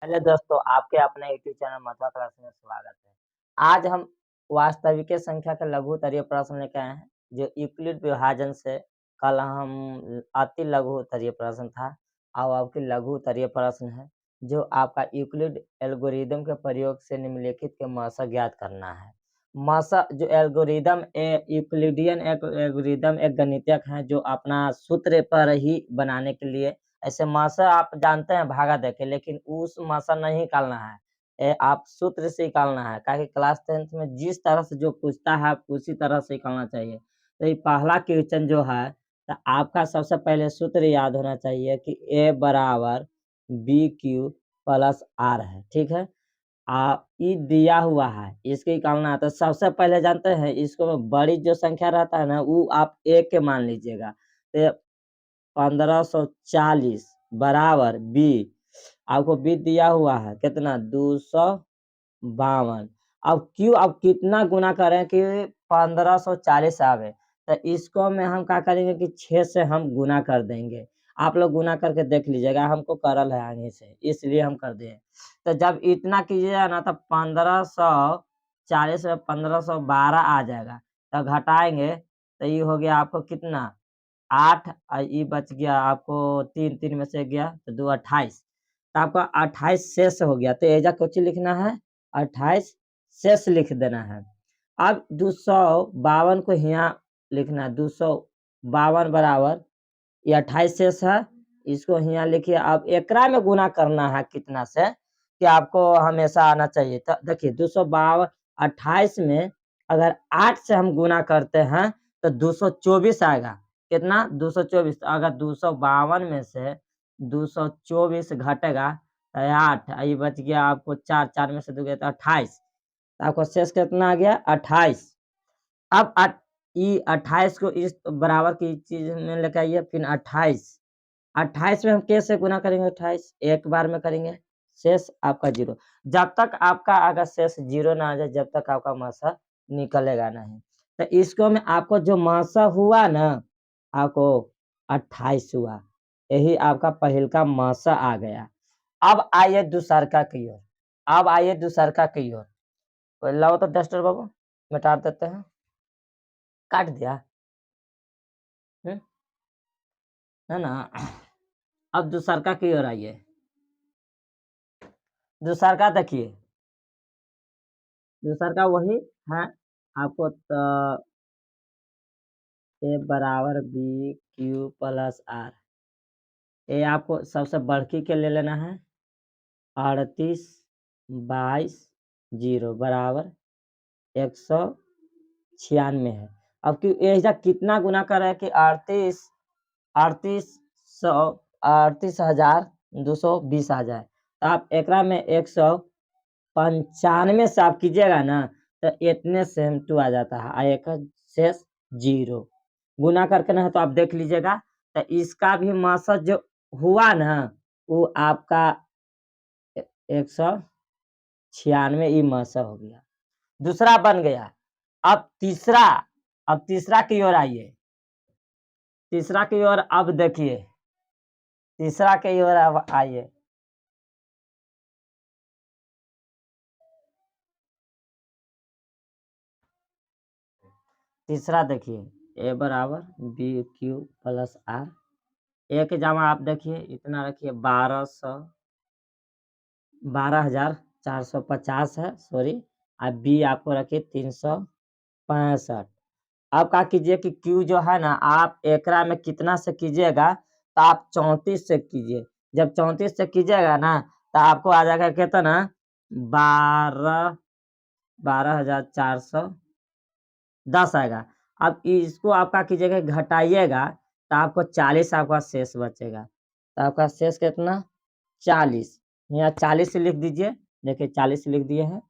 Hello दोस्तों, आपके अपने यूट्यूब चैनल मथुरा क्लास में स्वागत है। आज हम वास्तविक संख्या के लघुत्तरीय प्रश्न लेके आए हैं, जो यूक्लिड विभाजन से कल हम अति लघुत्तरीय प्रश्न था। अब आपकी लघुत्तरीय प्रश्न है, जो आपका यूक्लिड एल्गोरिदम के प्रयोग से निम्नलिखित के मासा ज्ञात करना है। मासा जो एल्गोरिदम यूक्लिडियन एल्गोरिदम एक गणितक है, जो अपना सूत्र पर ही बनाने के लिए ऐसे मासा आप जानते हैं भागा देके, लेकिन उस मासा नहीं निकालना है। आप सूत्र से निकालना है, ताकि क्लास 10th में जिस तरह से जो पूछता है आप उसी तरह से निकालना चाहिए। तो ये पहला क्वेश्चन जो है, तो आपका सबसे पहले सूत्र याद होना चाहिए कि ए बराबर बी क्यू प्लस आर है। ठीक है, ये दिया हुआ है, इसके निकालना है। तो सबसे पहले जानते हैं, इसको बड़ी जो संख्या रहता है ना, वो आप ए के मान लीजिएगा। तो 1540 बराबर बी, आपको बी दिया हुआ है कितना 252। अब क्यों, अब कितना गुना करें कि 1540 आवे, तो इसको में हम क्या करेंगे कि 6 से हम गुना कर देंगे। आप लोग गुना करके देख लीजिएगा, हमको करल है आगे से, इसलिए हम कर दिए। तो जब इतना कीजिएगा ना, तो 1540 में 1512 आ जाएगा। तो घटाएंगे तो ये हो गया आपको कितना 8, ये बच गया आपको 3, 3 में से गया तो 2 28। तो आपका 28 शेष हो गया। तो एजा कुछ लिखना है, 28 शेष लिख देना है। अब 252 को यहाँ लिखना है, 252 बराबर ये 28 शेष है, इसको यहाँ लिखिए। अब एकरा में गुना करना है कितना से, कि आपको हमेशा आना चाहिए। तो देखिए 252 28 में अगर 8 से हम गुना करते हैं तो 224 आएगा। कितना 224। अगर 252 में से 224 घटेगा तो 8, ये बच गया आपको 4, 4 में से 2 गया तो 28। तो आपको शेष कितना आ गया 28। अब ये 28 को इस बराबर की चीज में लेकर आइए। फिर 28, 28 में हम कैसे गुना करेंगे, 28 एक बार में करेंगे, शेष आपका 0। जब तक आपका अगर शेष 0 ना आ जाए, जब तक आपका मासा निकलेगा नहीं। तो इसको में आपको जो मासा हुआ ना, आपको 28 हुआ, यही आपका पहल का मासा आ गया। अब आइए दूसरका की ओर, अब आइए दूसरका की ओर। लाओ तो डस्टर बाबू, मिटा देते हैं। काट दिया है ना। अब दूसरका की ओर आइए। दूसरका देखिए, दूसरका वही है आपको। ए बराबर बी क्यू प्लस आर, ये आपको सबसे बढ़की के ले लेना है। 38 22 0 बराबर 196 है। अब क्यों ऐसा कितना गुना कर रहा है कि 38 3800 38,220 आ जाए। तो आप एकरा में 195 से आप कीजिएगा ना, तो इतने सेम टू आ जाता है। एक शेष 0 गुना करके ना, तो आप देख लीजिएगा। तो इसका भी मासक जो हुआ ना, वो आपका 196 ई मासा हो गया। दूसरा बन गया। अब तीसरा, अब तीसरा की ओर आइए। तीसरा की ओर अब देखिए, तीसरा की ओर अब आइए। तीसरा देखिए, ए बराबर बी क्यू प्लस आर। ए के जमा आप देखिए इतना रखिए, 12,450 है, सॉरी। अब बी आपको रखिए 365। अब क्या कीजिए कि क्यू जो है ना, आप एकरा में कितना से कीजिएगा, तो आप 34 से कीजिए। जब 34 से कीजिएगा ना, तो आपको आ जाएगा कितना 12,410 आएगा। अब इसको आप क्या कीजिएगा, घटाइएगा, तो आपको 40 आपका शेष बचेगा। तो आपका शेष कितना 40, यहाँ 40 लिख दीजिए। देखिए 40 लिख दिए हैं।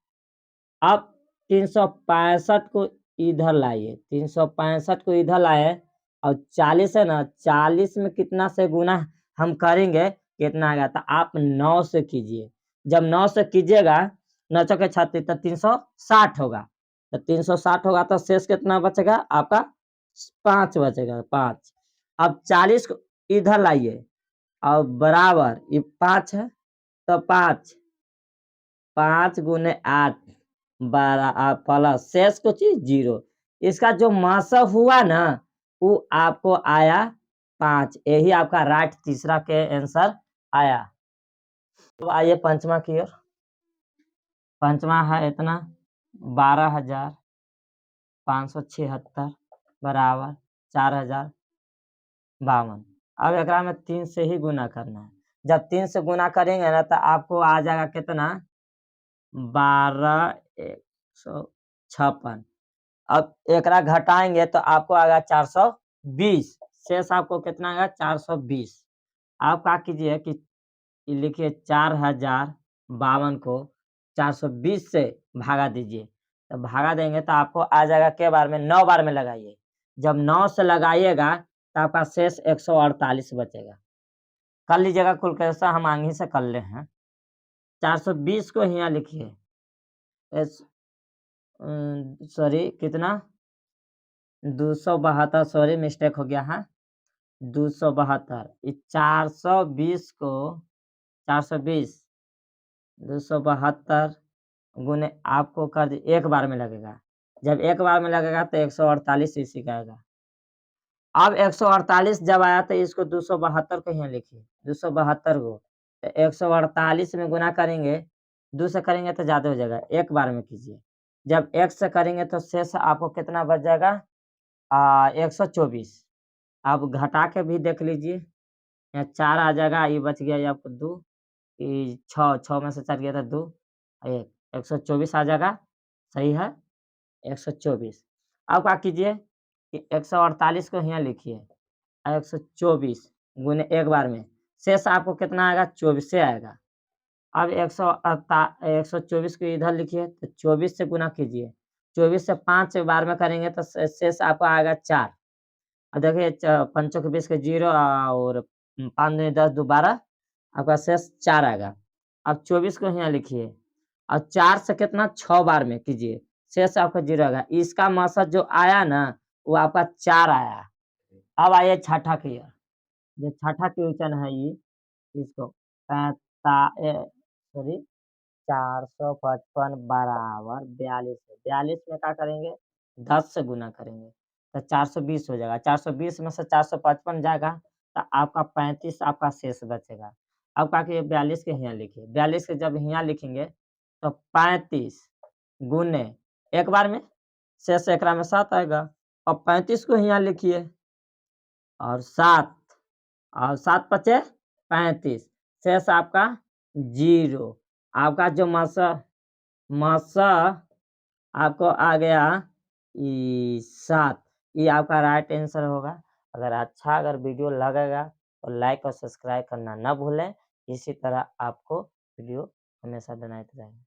अब 365 को इधर लाइए, 365 को इधर लाए, और 40 है ना, 40 में कितना से गुना हम करेंगे कितना आएगा, तो आप 9 से कीजिए। जब 9 से कीजिएगा, 9 चौके 36, तो 360 होगा। तो 360 होगा तो शेष कितना बचेगा आपका 5 बचेगा, 5। अब 40 को इधर लाइए, और बराबर ये 5 है, तो 5 5 गुने 8 प्लस शेष को चीज 0। इसका जो मासा हुआ ना वो आपको आया 5। यही आपका राइट तीसरा के आंसर आया। तो आइए पंचमा की ओर। पंचमा है इतना 12,576 बराबर 4,052। अब एकरा में 3 से ही गुना करना है। जब 3 से गुना करेंगे ना तो आपको आ जाएगा कितना 12,156। अब एकरा घटाएंगे तो आपको आएगा 420। शेष आपको कितना आएगा 420। आप क्या कीजिए कि लिखिए 4,052 को 420 से भागा दीजिए। तो भागा देंगे तो आपको आ जाएगा के बार में 9 बार में लगाइए। जब 9 से लगाइएगा तो आपका शेष 148 बचेगा। कर लीजिएगा कुल कैसा हम आगे से कर ले हैं। 420 को यहाँ लिखिए सॉरी कितना 272 सॉरी मिस्टेक हो गया है 272। 420 को 420 272 गुने आपको कर एक बार में लगेगा। जब एक बार में लगेगा तो 148 इसी का आएगा। अब 148 जब आया तो इसको 272 को यहाँ लिखिए 272 को तो 148 में गुना करेंगे 2 से करेंगे तो ज्यादा हो जाएगा। एक बार में कीजिए। जब 1 से करेंगे तो शेष आपको कितना बच जाएगा 124। आप घटा के भी देख लीजिए। यहाँ 4 आ जाएगा ये बच गया ये आपको 2 6 में से 4 गया था 2 1 124 आ जाएगा। सही है 124। अब क्या कीजिए कि 148 को यहाँ लिखिए 124 गुने एक बार में शेष आपको कितना आएगा 24 से आएगा। अब 124 को इधर लिखिए तो 24 से गुना कीजिए। 24 से 5 बार में करेंगे तो शेष आपको आएगा 4। अब देखिए 5 के 20 के 0 और 5 दूनी 10 2 12 आपका शेष 4 आएगा। अब 24 को यहाँ लिखिए और 4 से कितना 6 बार में कीजिए शेष आपका 0 आएगा। इसका मकसद जो आया ना वो आपका 4 आया। अब आइए छठा की ओर। जो छठा क्वेश्चन है ये इसको सॉरी 455 बराबर 42 है। 42 में क्या करेंगे 10 से गुना करेंगे तो 420 हो जाएगा। 420 में से 455 जाएगा तो आपका 35 आपका शेष बचेगा। अब क्या कीजिए 42 के यहाँ लिखिए। 42 के जब यहाँ लिखेंगे तो 35 गुने एक बार में शेष एकरा में 7 आएगा। और 35 को यहाँ लिखिए और 7 और 7 पचे 35 शेष आपका 0। आपका जो मासा आपको आ गया 7। ये आपका राइट आंसर होगा। अगर वीडियो लगेगा तो लाइक और सब्सक्राइब करना ना भूलें। इसी तरह आपको वीडियो हमेशा बनाते रहेंगे।